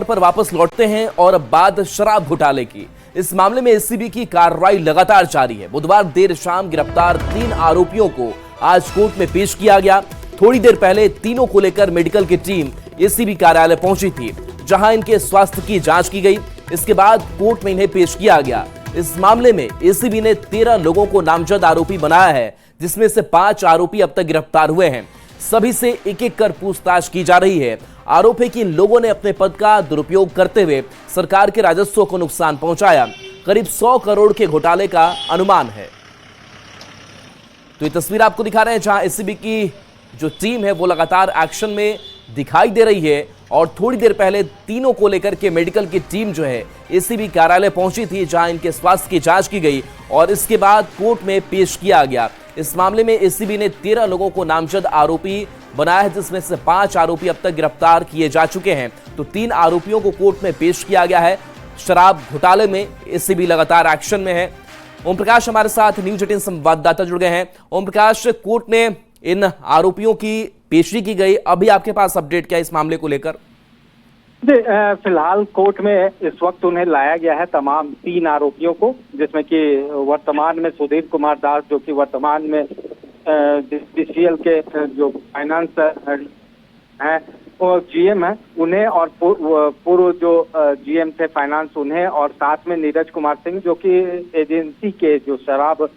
पर वापस लौटते हैं और बात शराब घोटाले की। इस मामले में एसीबी की कार्रवाई लगातार जारी है। बुधवार देर शाम गिरफ्तार 3 आरोपियों को आज कोर्ट में पेश किया गया। थोड़ी देर पहले तीनों को लेकर मेडिकल की टीम एसीबी कार्यालय पहुंची थी, जहां इनके स्वास्थ्य की जांच की गई। इसके बाद कोर्ट में इन्हें पेश किया गया। इस मामले में एसीबी ने 13 लोगों को नामजद आरोपी बनाया है, जिसमें से 5 आरोपी अब तक गिरफ्तार हुए हैं। सभी से एक-एक कर पूछताछ की जा रही है। आरोप है कि इन लोगों ने अपने पद का दुरुपयोग करते हुए सरकार के राजस्व को नुकसान पहुंचाया। करीब 100 करोड़ के घोटाले का अनुमान है। तो ये तस्वीर आपको दिखा रहे हैं, जहां एसीबी की जो टीम है वो लगातार एक्शन में दिखाई दे रही है। और थोड़ी देर पहले तीनों को लेकर के मेडिकल की टीम जो है एसीबी कार्यालय पहुंची थी, जहां इनके स्वास्थ्य की जांच की गई और इसके बाद कोर्ट में पेश किया गया। इस मामले में एसीबी ने 13 लोगों को नामजद आरोपी बनाया है, जिसमें से 5 आरोपी अब तक गिरफ्तार किए जा चुके हैं। तो 3 आरोपियों को कोर्ट में पेश किया गया है। शराब घोटाले में एसीबी लगातार एक्शन में है। ओम प्रकाश हमारे साथ न्यूज 18 संवाददाता जुड़ गए हैं। ओम प्रकाश, कोर्ट ने इन आरोपियों की पेशी की गई, अभी आपके पास अपडेट क्या है इस मामले को लेकर? फिलहाल कोर्ट में इस वक्त उन्हें लाया गया है, तमाम 3 आरोपियों को, जिसमें कि वर्तमान में सुधीर कुमार दास, जो कि वर्तमान में डीसीएल के जो फाइनेंस हैं और जीएम है, उन्हें, और पूर्व जो जीएम थे फाइनेंस उन्हें, और साथ में नीरज कुमार सिंह, जो कि एजेंसी के जो शराब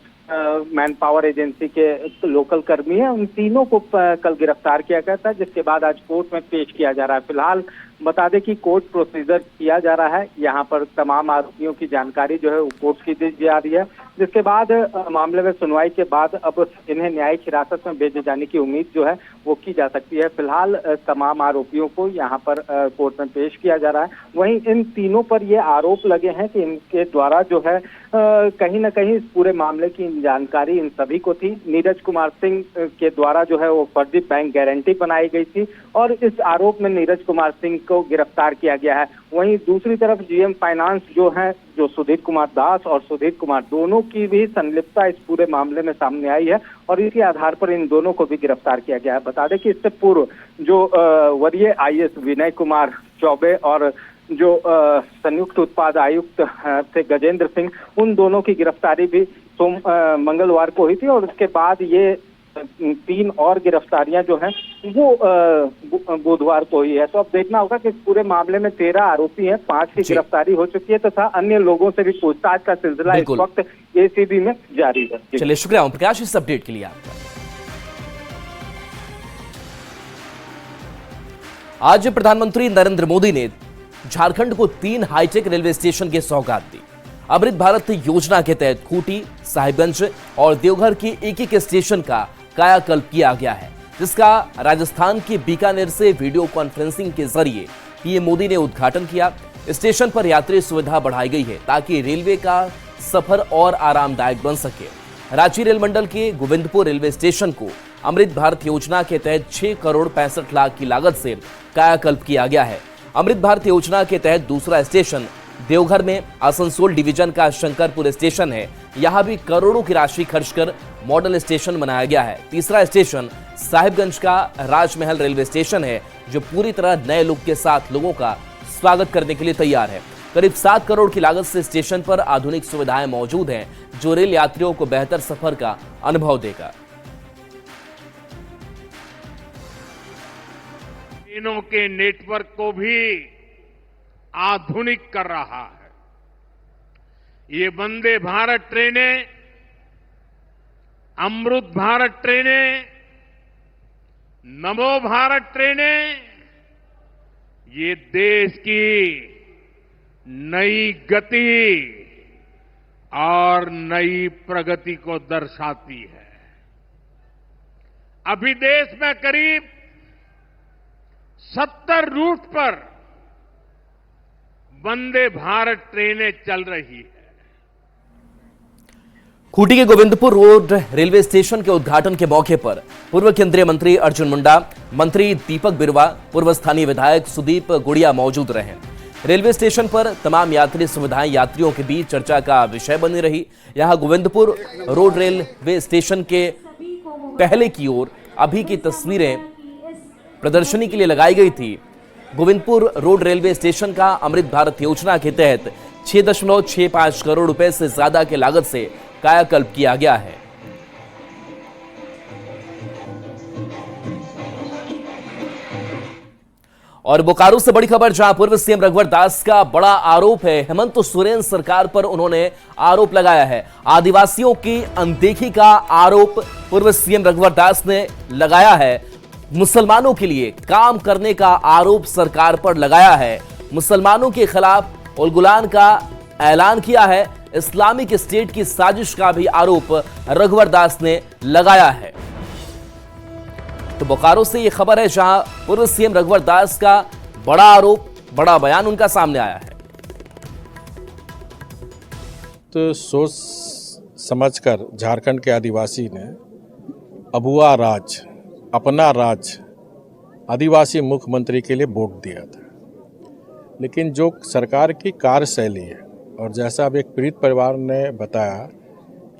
मैन पावर एजेंसी के लोकल कर्मी है, उन तीनों को कल गिरफ्तार किया गया था, जिसके बाद आज कोर्ट में पेश किया जा रहा है। फिलहाल बता दें कि कोर्ट प्रोसीजर किया जा रहा है। यहाँ पर तमाम आरोपियों की जानकारी जो है वो कोर्ट की दी जा रही है, जिसके बाद मामले में सुनवाई के बाद अब इन्हें न्यायिक हिरासत में भेजे जाने की उम्मीद जो है वो की जा सकती है। फिलहाल तमाम आरोपियों को यहाँ पर कोर्ट में पेश किया जा रहा है। वहीं इन तीनों पर ये आरोप लगे हैं कि इनके द्वारा जो है कहीं ना कहीं इस पूरे मामले की जानकारी इन सभी को थी। नीरज कुमार सिंह के द्वारा जो है वो फर्जी बैंक गारंटी बनाई गई थी और इस आरोप में नीरज कुमार सिंह को गिरफ्तार किया गया है। वहीं दूसरी तरफ जीएम फाइनेंस जो है, जो सुधीर कुमार दास और सुधीर कुमार, दोनों की भी संलिप्तता इस पूरे मामले में सामने आई है और इसी आधार पर इन दोनों को भी गिरफ्तार किया गया है। बता दें कि इससे पूर्व जो वरीय आईएएस विनय कुमार चौबे और जो संयुक्त उत्पाद आयुक्त थे गजेंद्र सिंह, उन दोनों की गिरफ्तारी भी मंगलवार को हुई थी और उसके बाद ये 3 और गिरफ्तारियां जो हैं वो बुधवार को हुई है। तो अब देखना होगा कि इस पूरे मामले में 13 आरोपी हैं, 5 की गिरफ्तारी हो चुकी है तथा अन्य लोगों से भी पूछताछ का सिलसिला इस वक्त एसीबी में जारी है। चलिए, शुक्रिया ओम प्रकाश इस अपडेट के लिए आपका। आज प्रधानमंत्री नरेंद्र मोदी ने झारखंड को 3 हाईटेक रेलवे स्टेशन की सौगात दी। अमृत भारत योजना के तहत खूंटी, साहिबगंज और देवघर के एक-एक स्टेशन का कायाकल्प किया गया है, जिसका राजस्थान के बीकानेर से वीडियो कॉन्फ्रेंसिंग के जरिए पीएम मोदी ने उद्घाटन किया। स्टेशन पर यात्री सुविधा बढ़ाई गई है ताकि रेलवे का सफर और आरामदायक बन सके। रांची रेल मंडल के गोविंदपुर रेलवे स्टेशन को अमृत भारत योजना के तहत 6 करोड़ 65 लाख की लागत से कायाकल्प किया गया है। अमृत भारत योजना के तहत दूसरा स्टेशन देवघर में आसनसोल डिवीजन का शंकरपुर स्टेशन है। यहां भी करोड़ों की राशि खर्च कर मॉडल स्टेशन बनाया गया है। तीसरा स्टेशन साहिबगंज का राजमहल रेलवे स्टेशन है, जो पूरी तरह नए लुक के साथ लोगों का स्वागत करने के लिए तैयार है। करीब 7 करोड़ की लागत से स्टेशन पर आधुनिक सुविधाएं मौजूद हैं, जो रेल यात्रियों को बेहतर सफर का अनुभव देगा। ट्रेनों के नेटवर्क को भी आधुनिक कर रहा है। ये वंदे भारत ट्रेनें, अमृत भारत ट्रेनें, नमो भारत ट्रेनें, ये देश की नई गति और नई प्रगति को दर्शाती है। अभी देश में करीब 70 रूट पर वंदे भारत ट्रेनें चल रही है। खूंटी के गोविंदपुर रोड रेलवे स्टेशन के उद्घाटन के मौके पर पूर्व केंद्रीय मंत्री अर्जुन मुंडा, मंत्री दीपक बिरवा, पूर्व स्थानीय विधायक सुदीप गुड़िया मौजूद रहे। रेलवे स्टेशन पर तमाम यात्री सुविधाएं यात्रियों के बीच चर्चा का विषय बनी रही। यहां गोविंदपुर रोड रेलवे स्टेशन के पहले की ओर अभी की तस्वीरें प्रदर्शनी के लिए लगाई गई थी। गोविंदपुर रोड रेलवे स्टेशन का अमृत भारत योजना के तहत 6.65 करोड़ रुपए से ज्यादा की लागत से कायाकल्प किया गया है। और बोकारो से बड़ी खबर, जहां पूर्व सीएम रघुवर दास का बड़ा आरोप है। हेमंत सोरेन सरकार पर उन्होंने आरोप लगाया है। आदिवासियों की अनदेखी का आरोप पूर्व सीएम रघुवर दास ने लगाया है। मुसलमानों के लिए काम करने का आरोप सरकार पर लगाया है। मुसलमानों के खिलाफ उलगुलान का ऐलान किया है। इस्लामिक स्टेट की साजिश का भी आरोप रघुवर दास ने लगाया है। तो बोकारो से यह खबर है, जहां पूर्व सीएम रघुवर दास का बड़ा आरोप, बड़ा बयान उनका सामने आया है। तो सोच समझकर झारखंड के आदिवासी ने अबुआ राज, अपना राज आदिवासी मुख्यमंत्री के लिए वोट दिया था। लेकिन जो सरकार की कार्यशैली है, और जैसा अब एक पीड़ित परिवार ने बताया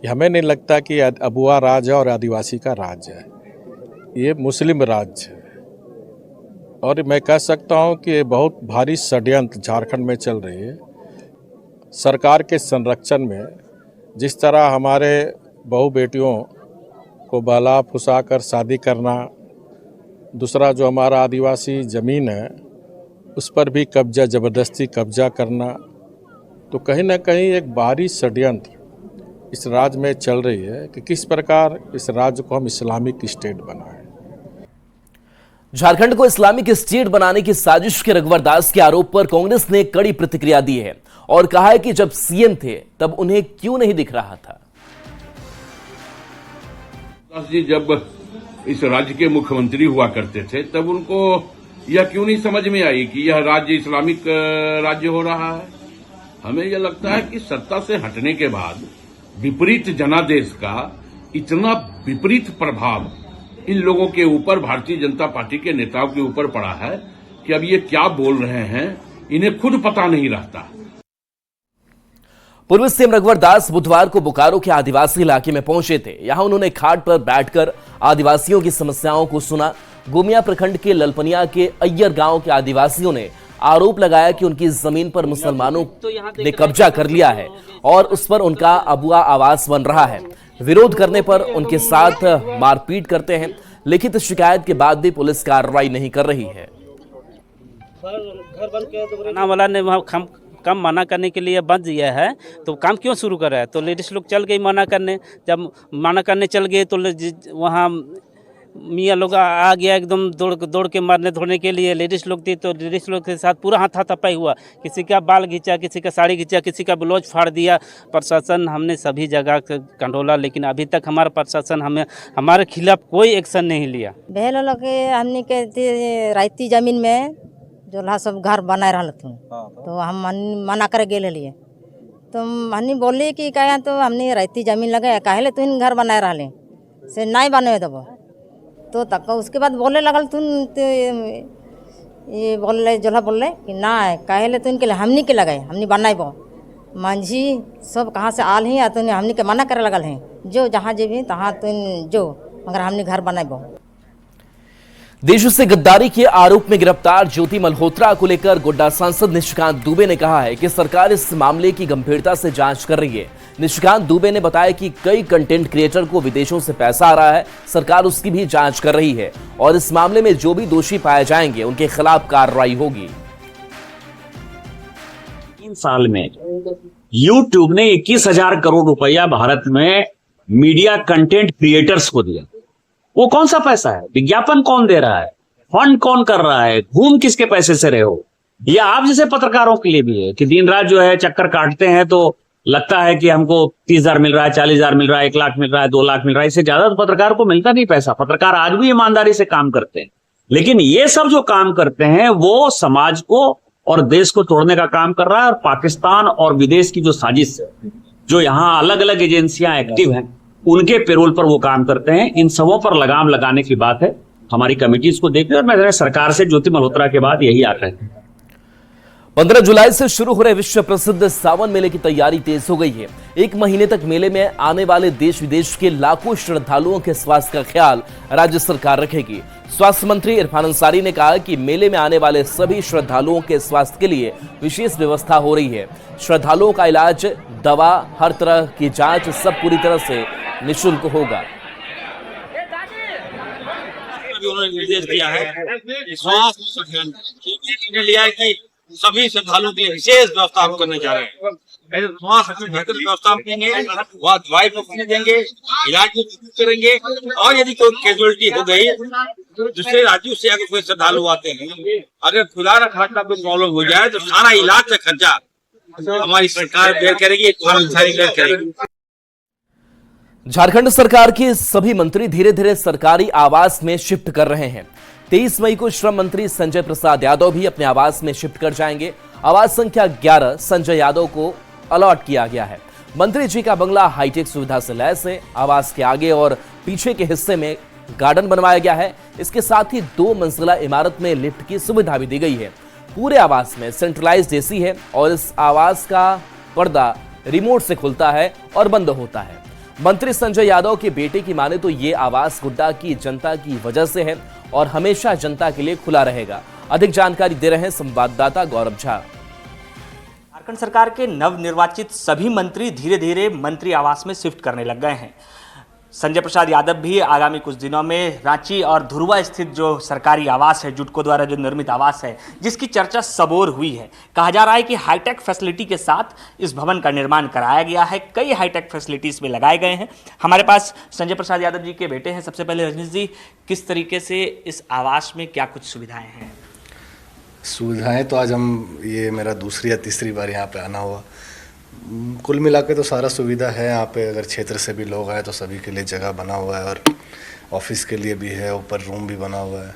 कि हमें नहीं लगता कि अबुआ राज है और आदिवासी का राज है, ये मुस्लिम राज्य है। और मैं कह सकता हूँ कि बहुत भारी षड्यंत्र झारखंड में चल रही है। सरकार के संरक्षण में जिस तरह हमारे बहू बेटियों को बहला फुसा कर शादी करना, दूसरा जो हमारा आदिवासी ज़मीन है उस पर भी कब्जा, ज़बरदस्ती कब्जा करना, तो कहीं ना कहीं एक भारी षड्यंत्र इस राज्य में चल रही है कि किस प्रकार इस राज्य को हम इस्लामिक स्टेट बनाएं। झारखंड को इस्लामिक स्टेट बनाने की साजिश के रघुवर दास के आरोप पर कांग्रेस ने कड़ी प्रतिक्रिया दी है और कहा है कि जब सीएम थे तब उन्हें क्यों नहीं दिख रहा था। दास जी जब इस राज्य के मुख्यमंत्री हुआ करते थे तब उनको यह क्यों नहीं समझ में आई कि यह राज्य इस्लामिक राज्य हो रहा है। हमें यह लगता है कि सत्ता से हटने के बाद विपरीत जनादेश का इतना विपरीत प्रभाव इन लोगों के ऊपर, भारतीय जनता पार्टी के नेताओं के ऊपर पड़ा है कि अब ये क्या बोल रहे हैं इन्हें खुद पता नहीं रहता। पूर्व सीएम रघुवर दास बुधवार को बोकारो के आदिवासी इलाके में पहुंचे थे। यहां उन्होंने खाट पर बैठकर आदिवासियों की समस्याओं को सुना। गोमिया प्रखंड के ललपनिया के अय्यर गांव के आदिवासियों ने आरोप लगाया कि उनकी जमीन पर मुसलमानों ने कब्जा कर लिया है और उस पर उनका अबुआ आवास बन रहा है। विरोध करने पर उनके साथ मारपीट करते हैं। लिखित शिकायत के बाद भी पुलिस कार्रवाई नहीं कर रही है। वाला ने वहाँ कम मना करने के लिए बंद दिया है, तो काम क्यों शुरू कर रहा है। तो लेडीज लोग चल गई मना करने। जब मना करने चल गए तो वहाँ मियाँ लोग आ गया एकदम दौड़ के मारने धोने के लिए। लेडीज लोग थी तो लेडीज लोग के साथ पूरा हाथापाई हुआ। किसी का बाल खींचा, किसी का साड़ी खींचा, किसी का ब्लाउज फाड़ दिया। प्रशासन हमने सभी जगह कंट्रोला, लेकिन अभी तक हमारा प्रशासन हमारे खिलाफ कोई एक्शन नहीं लिया। बहल लोग हमने के रायती जमीन में जो सब घर बनाए रहा थे, तो हम मना कर गए लिए। तो हमने बोली कि क्या तो हमने रायती जमीन लगाया, काहे तुम घर बनाए रहा से नहीं बने देव। तो तक उसके बाद बोले लगल तुम ये बोल रहे जोला बोल रहे कि ना काहे तुम के हमनी के लगाए, हमनी बनाइब। मांझी सब कहाँ से आल ही तुम हमनी के मना करे लगल हैं, जो जहाँ जेबी तहाँ तुम जो, मगर हमनी घर बनाइब। देश से गद्दारी के आरोप में गिरफ्तार ज्योति मल्होत्रा को लेकर गोड्डा सांसद निशिकांत दुबे ने कहा है कि सरकार इस मामले की गंभीरता से जांच कर रही है। निशिकांत दुबे ने बताया कि कई कंटेंट क्रिएटर को विदेशों से पैसा आ रहा है, सरकार उसकी भी जांच कर रही है और इस मामले में जो भी दोषी पाए जाएंगे उनके खिलाफ कार्रवाई होगी। 3 साल में यूट्यूब ने 21,000 करोड़ रुपया भारत में मीडिया कंटेंट क्रिएटर्स को दिया। वो कौन सा पैसा है, विज्ञापन कौन दे रहा है, फंड कौन कर रहा है, घूम किसके पैसे से रहे हो। या आप जैसे पत्रकारों के लिए भी है कि दिन रात जो है चक्कर काटते हैं तो लगता है कि हमको 30,000 मिल रहा है, 40,000 मिल रहा है, 1 लाख मिल रहा है, 2 लाख मिल रहा है। इससे ज्यादा तो पत्रकार को मिलता नहीं पैसा। पत्रकार आज भी ईमानदारी से काम करते हैं, लेकिन ये सब जो काम करते हैं वो समाज को और देश को तोड़ने का काम कर रहा है। और पाकिस्तान और विदेश की जो साजिश है, जो यहाँ अलग अलग एजेंसियां एक्टिव हैं, उनके पेरोल पर वो काम करते हैं। इन सबों पर लगाम लगाने की बात है। हमारी कमिटीज को देखिए और मैं सरकार से ज्योति मल्होत्रा के बाद यही आग्रह है। 15 जुलाई से शुरू हो रहे विश्व प्रसिद्ध सावन मेले की तैयारी तेज हो गई है। 1 महीने तक मेले में आने वाले देश विदेश के लाखों श्रद्धालुओं के स्वास्थ्य का ख्याल राज्य सरकार रखेगी। स्वास्थ्य मंत्री इरफान अंसारी ने कहा कि मेले में आने वाले सभी श्रद्धालुओं के स्वास्थ्य के लिए विशेष व्यवस्था हो रही है। श्रद्धालुओं का इलाज, दवा, हर तरह की जांच सब पूरी तरह से निःशुल्क होगा। उन्होंने निर्देश दिया है लिया है कि सभी श्रद्धालुओं के लिए विशेष व्यवस्था हम करने जा रहे हैं। बेहतर व्यवस्था हम देंगे, वहाँ दवाई मुफ्त में देंगे, इलाज मुफ्त करेंगे, और यदि कोई कैजुअलिटी हो गई दूसरे राज्यों से अगर कोई श्रद्धालु आते हैं, अगर खुदा न खास्ता कोई प्रॉब्लम हो जाए तो सारा इलाज का खर्चा हमारी सरकार बेयर करेगी, बेयर करेगी। झारखंड सरकार के सभी मंत्री धीरे धीरे सरकारी आवास में शिफ्ट कर रहे हैं। 23 मई को श्रम मंत्री संजय प्रसाद यादव भी अपने आवास में शिफ्ट कर जाएंगे। आवास संख्या 11 संजय यादव को अलॉट किया गया है। मंत्री जी का बंगला हाईटेक सुविधा से लैस है। आवास के आगे और पीछे के हिस्से में गार्डन बनवाया गया है। इसके साथ ही 2 मंजिला इमारत में लिफ्ट की सुविधा भी दी गई है। पूरे आवास में सेंट्रलाइज्ड एसी है और इस आवास का पर्दा रिमोट से खुलता है और बंद होता है। मंत्री संजय यादव के बेटे की माने तो ये आवास गुड्डा की जनता की वजह से है और हमेशा जनता के लिए खुला रहेगा। अधिक जानकारी दे रहे हैं संवाददाता गौरव झा। झारखंड सरकार के नवनिर्वाचित सभी मंत्री धीरे धीरे मंत्री आवास में शिफ्ट करने लग गए हैं। संजय प्रसाद यादव भी आगामी कुछ दिनों में रांची और धुरवा स्थित जो सरकारी आवास है, जुटको द्वारा जो निर्मित आवास है, जिसकी चर्चा सबोर हुई है। कहा जा रहा है कि हाईटेक फैसिलिटी के साथ इस भवन का निर्माण कराया गया है। कई हाईटेक फैसिलिटीज में लगाए गए हैं। हमारे पास संजय प्रसाद यादव जी के बेटे हैं। सबसे पहले रजनीश जी, किस तरीके से इस आवास में क्या कुछ सुविधाएं हैं? सुविधाएं तो आज ये मेरा दूसरी या तीसरी बार यहाँ पे आना हुआ। कुल मिला के तो सारा सुविधा है यहाँ पे। अगर क्षेत्र से भी लोग आए तो सभी के लिए जगह बना हुआ है और ऑफिस के लिए भी है, ऊपर रूम भी बना हुआ है।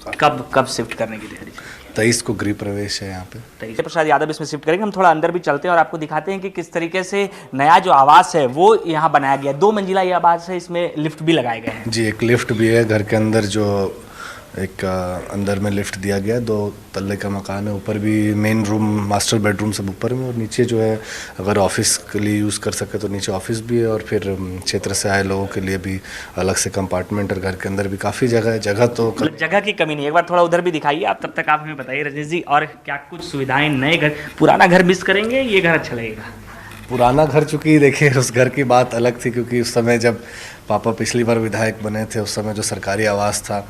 और कब शिफ्ट करने की तैयारी? 23 को गृह प्रवेश है यहाँ पे। संजय प्रसाद यादव इसमें शिफ्ट करेंगे। हम थोड़ा अंदर भी चलते हैं और आपको दिखाते हैं कि किस तरीके से नया जो आवास है वो यहाँ बनाया गया। 2 मंजिला ये आवास है, इसमें लिफ्ट भी लगाए गए हैं। जी, एक लिफ्ट भी है घर के अंदर, जो एक अंदर में लिफ्ट दिया गया। 2 तल्ले का मकान है। ऊपर भी मेन रूम, मास्टर बेडरूम सब ऊपर में, और नीचे जो है अगर ऑफिस के लिए यूज़ कर सके तो नीचे ऑफिस भी है, और फिर क्षेत्र से आए लोगों के लिए भी अलग से कंपार्टमेंट, और घर के अंदर भी काफ़ी जगह है। जगह की कमी नहीं। एक बार थोड़ा उधर भी दिखाइए आप, तब तक आप हमें बताइए रजनीश जी, और क्या कुछ सुविधाएं? नए घर, पुराना घर मिस करेंगे, ये घर अच्छा लगेगा? पुराना घर, चूँकि देखिए उस घर की बात अलग थी, क्योंकि उस समय जब पापा पिछली बार विधायक बने थे, उस समय जो सरकारी आवास था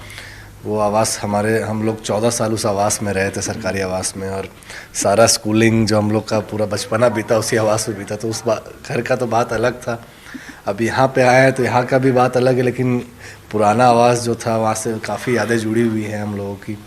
वो आवास हम लोग 14 साल उस आवास में रहे थे, सरकारी आवास में, और सारा स्कूलिंग जो हम लोग का पूरा बचपना बीता उसी आवास में बीता। तो उस घर का तो बात अलग था। अब यहाँ पे आए हैं तो यहाँ का भी बात अलग है, लेकिन पुराना आवास जो था वहाँ से काफ़ी यादें जुड़ी हुई हैं हम लोगों की,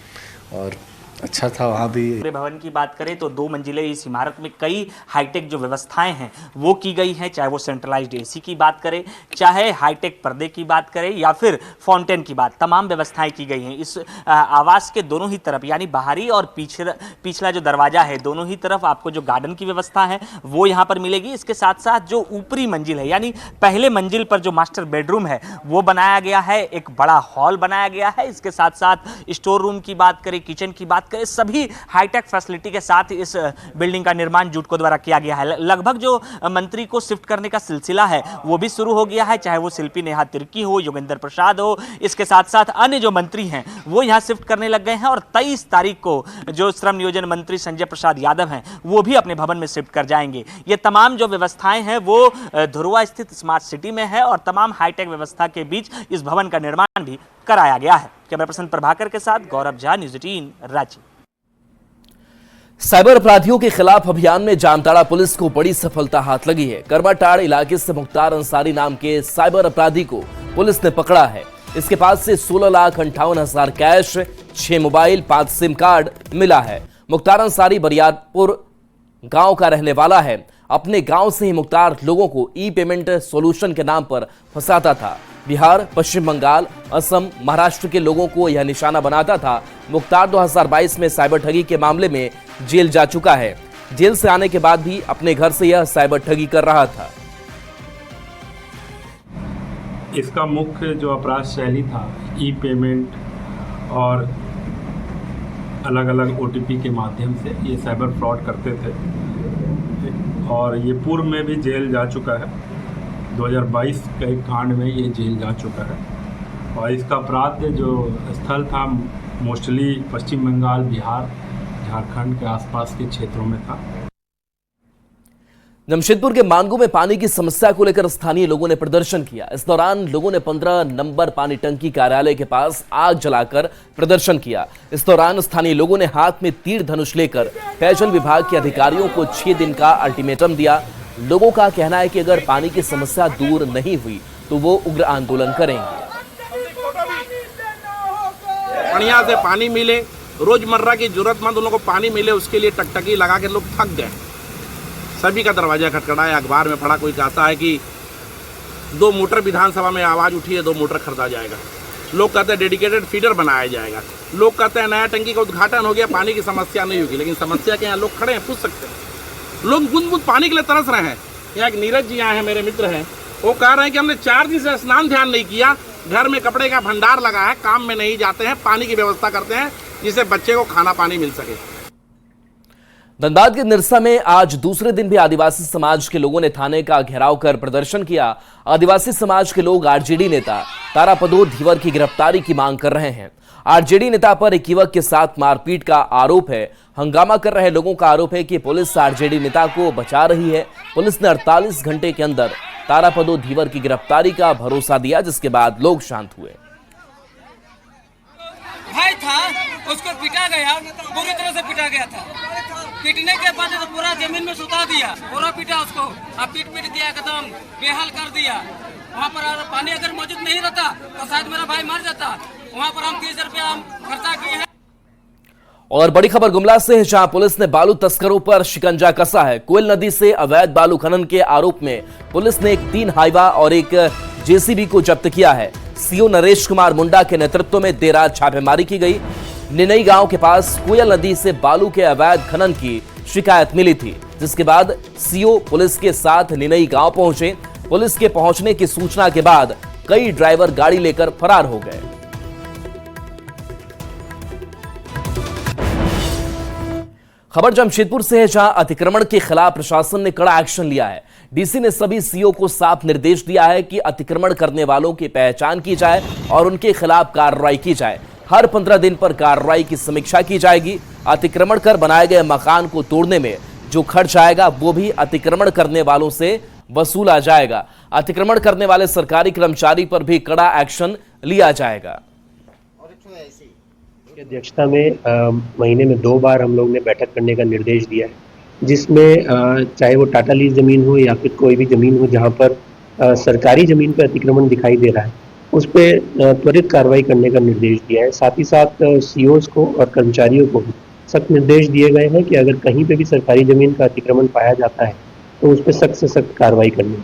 और अच्छा था वहाँ भी। पूरे भवन की बात करें तो 2 मंजिले इस इमारत में कई हाईटेक जो व्यवस्थाएं हैं वो की गई हैं। चाहे वो सेंट्रलाइज्ड एसी की बात करें, चाहे हाईटेक पर्दे की बात करें, या फिर फाउंटेन की बात, तमाम व्यवस्थाएं की गई हैं। इस आवास के दोनों ही तरफ, यानी बाहरी और पिछला जो दरवाजा है, दोनों ही तरफ आपको जो गार्डन की व्यवस्था है वो यहाँ पर मिलेगी। इसके साथ साथ जो ऊपरी मंजिल है, यानी पहले मंजिल पर जो मास्टर बेडरूम है वो बनाया गया है। एक बड़ा हॉल बनाया गया है। इसके साथ साथ स्टोर रूम की बात करें, किचन की बात करें, सभी हाईटेक फैसिलिटी के साथ इस बिल्डिंग का निर्माण जुटको द्वारा किया गया है। लगभग जो मंत्री को शिफ्ट करने का सिलसिला है वो भी शुरू हो गया है, चाहे वो शिल्पी नेहा तिर्की हो, योगेंद्र प्रसाद हो, इसके साथ साथ अन्य जो मंत्री हैं वो यहाँ शिफ्ट करने लग गए हैं। और 23 तारीख को जो श्रम नियोजन मंत्री संजय प्रसाद यादव हैं वो भी अपने भवन में शिफ्ट कर जाएंगे। ये तमाम जो व्यवस्थाएं हैं वो धुरवा स्थित स्मार्ट सिटी में है, और तमाम हाईटेक व्यवस्था के बीच इस भवन का निर्माण भी कराया गया है। कैमरा पर्सन प्रभाकर के साथ गौरव झा, न्यूज़ 18 रांची। साइबर अपराधियों के खिलाफ अभियान में जामताड़ा पुलिस को बड़ी सफलता हाथ लगी है। करवाटाड़ इलाके से मुख्तार अंसारी नाम के साइबर अपराधी को पुलिस ने पकड़ा है। इसके पास से 16,58,000 कैश, 6 मोबाइल, 5 सिम कार्ड मिला है। मुख्तार अंसारी बरियारपुर गांव का रहने वाला है। अपने गांव से ही मुख्तार लोगों को ई पेमेंट सॉल्यूशन के नाम पर फंसाता था। बिहार, पश्चिम बंगाल, असम, महाराष्ट्र के लोगों को यह निशाना बनाता था। मुख्तार 2022 में साइबर ठगी के मामले में जेल जा चुका है। जेल से आने के बाद भी अपने घर से यह साइबर ठगी कर रहा था। इसका मुख्य जो अपराध शैली था, ई पेमेंट और अलग अलग OTP के माध्यम से ये साइबर फ्रॉड करते थे, और ये पूर्व में भी जेल जा चुका है। 2022 के एक कांड में ये जेल जा चुका है। और इसका अपराध जो स्थल था मोस्टली पश्चिम बंगाल, बिहार, झारखंड के आसपास के क्षेत्रों में था। जमशेदपुर के मानगो में पानी की समस्या को लेकर स्थानीय लोगों ने प्रदर्शन किया। इस दौरान लोगों ने 15 नंबर पानी टंकी कार्यालय के पास आग जलाकर प्रदर्शन किया। इस दौरान स्थानीय लोगों ने हाथ में तीर धनुष लेकर पेयजल विभाग के अधिकारियों को 6 दिन का अल्टीमेटम दिया। लोगों का कहना है कि अगर पानी की समस्या दूर नहीं हुई तो वो उग्र आंदोलन करेंगे। बढ़िया से पानी मिले, रोजमर्रा की जरूरतमंद लोगों को पानी मिले, उसके लिए टकटकी लगा के लोग थक गए। सभी का दरवाजा खटखटाया, अखबार में पढ़ा, कोई कहता है कि 2 मोटर विधानसभा में आवाज़ उठी है, 2 मोटर खरीदा जाएगा। लोग कहते हैं डेडिकेटेड फीडर बनाया जाएगा। लोग कहते हैं नया टंकी का उद्घाटन हो गया, पानी की समस्या नहीं होगी। लेकिन समस्या के यहाँ लोग खड़े हैं, पूछ सकते हैं। लोग बूंद-बूंद पानी के लिए तरस रहे हैं। यहाँ एक नीरज जी आए हैं, मेरे मित्र हैं, वो कह रहे हैं कि हमने 4 दिन से स्नान ध्यान नहीं किया, घर में कपड़े का भंडार लगा है, काम में नहीं जाते हैं, पानी की व्यवस्था करते हैं जिससे बच्चे को खाना पानी मिल सके। धनबाद के निरसा में आज दूसरे दिन भी आदिवासी समाज के लोगों ने थाने का घेराव कर प्रदर्शन किया। आदिवासी समाज के लोग आरजेडी नेता तारापदो धीवर की गिरफ्तारी की मांग कर रहे हैं। आरजेडी नेता पर एक युवक के साथ मारपीट का आरोप है। हंगामा कर रहे लोगों का आरोप है कि पुलिस आरजेडी नेता को बचा रही है। पुलिस ने 48 घंटे के अंदर तारापदो धीवर की गिरफ्तारी का भरोसा दिया, जिसके बाद लोग शांत हुए। भाई था, उसको पीटा गया, पूरी तरह से पीटा गया था। पीटने के बाद तो पूरा जमीन में सुता दिया, पूरा पीटा उसको, अब पीट दिया, एकदम बेहाल कर दिया। वहाँ पर पानी अगर मौजूद नहीं रहता तो शायद मेरा भाई मर जाता। वहाँ पर हम 30 रुपया हम खर्चा किए हैं। और बड़ी खबर गुमला से है, जहां पुलिस ने बालू तस्करों पर शिकंजा कसा है। कोयल नदी से अवैध बालू खनन के आरोप में पुलिस ने एक 3 हाइवा और एक जेसीबी को जब्त किया है। सीओ नरेश कुमार मुंडा के नेतृत्व में देर रात छापेमारी की गई। निनई गांव के पास कोयल नदी से बालू के अवैध खनन की शिकायत मिली थी, जिसके बाद सीओ पुलिस के साथ निनई गांव पहुंचे। पुलिस के पहुंचने की सूचना के बाद कई ड्राइवर गाड़ी लेकर फरार हो गए। खबर जमशेदपुर से है, जहां अतिक्रमण के खिलाफ प्रशासन ने कड़ा एक्शन लिया है। डीसी ने सभी सीओ को साफ निर्देश दिया है कि अतिक्रमण करने वालों की पहचान की जाए और उनके खिलाफ कार्रवाई की जाए। हर 15 दिन पर कार्रवाई की समीक्षा की जाएगी। अतिक्रमण कर बनाए गए मकान को तोड़ने में जो खर्च आएगा वो भी अतिक्रमण करने वालों से वसूला जाएगा। अतिक्रमण करने वाले सरकारी कर्मचारी पर भी कड़ा एक्शन लिया जाएगा। अध्यक्षता में महीने में 2 बार हम लोग ने बैठक करने का निर्देश दिया है, जिसमें चाहे वो टाटा लीज जमीन हो या फिर कोई भी जमीन हो जहां पर सरकारी जमीन पर अतिक्रमण दिखाई दे रहा है, उस पर त्वरित कार्रवाई करने का निर्देश दिया है। साथ ही साथ सीओज को और कर्मचारियों को भी सख्त निर्देश दिए गए हैं कि अगर कहीं पे भी सरकारी जमीन का अतिक्रमण पाया जाता है तो उस पर सख्त से सख्त कार्रवाई करनी।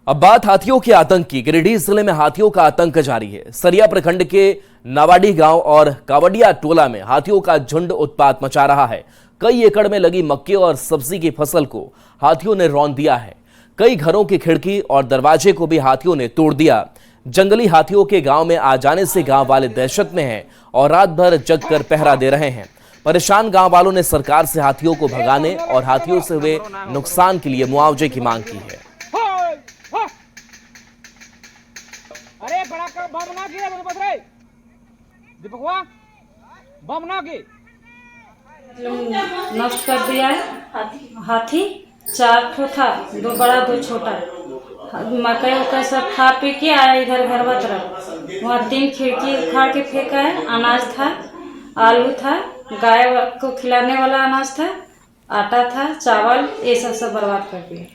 अब बात हाथियों के आतंक की। गिरिडीह जिले में हाथियों का आतंक जारी है। सरिया प्रखंड के नावाडी गांव और कावडिया टोला में हाथियों का झुंड उत्पात मचा रहा है। कई एकड़ में लगी मक्के और सब्जी की फसल को हाथियों ने रौंद दिया है। कई घरों की खिड़की और दरवाजे को भी हाथियों ने तोड़ दिया। जंगली हाथियों के गांव में आ जाने से गांव वाले दहशत में हैं और रात भर जगकर पहरा दे रहे हैं। परेशान गांव वालों ने सरकार से हाथियों को भगाने और हाथियों से हुए नुकसान के लिए मुआवजे की मांग की है। अरे बड़ा का बम ना किया मेरे पास रे दीपकवा बम ना की नष्ट कर दिया है। हाथी 4 ठो था, 2 बड़ा 2 छोटा। मकई उकई सब खा पी के आया इधर घरवा तरफ। वहाँ 3 खिड़की उखाड़ के फेंका है। अनाज था, आलू था, गाय को खिलाने वाला अनाज था, आटा था, चावल, ये सब बर्बाद कर दिया।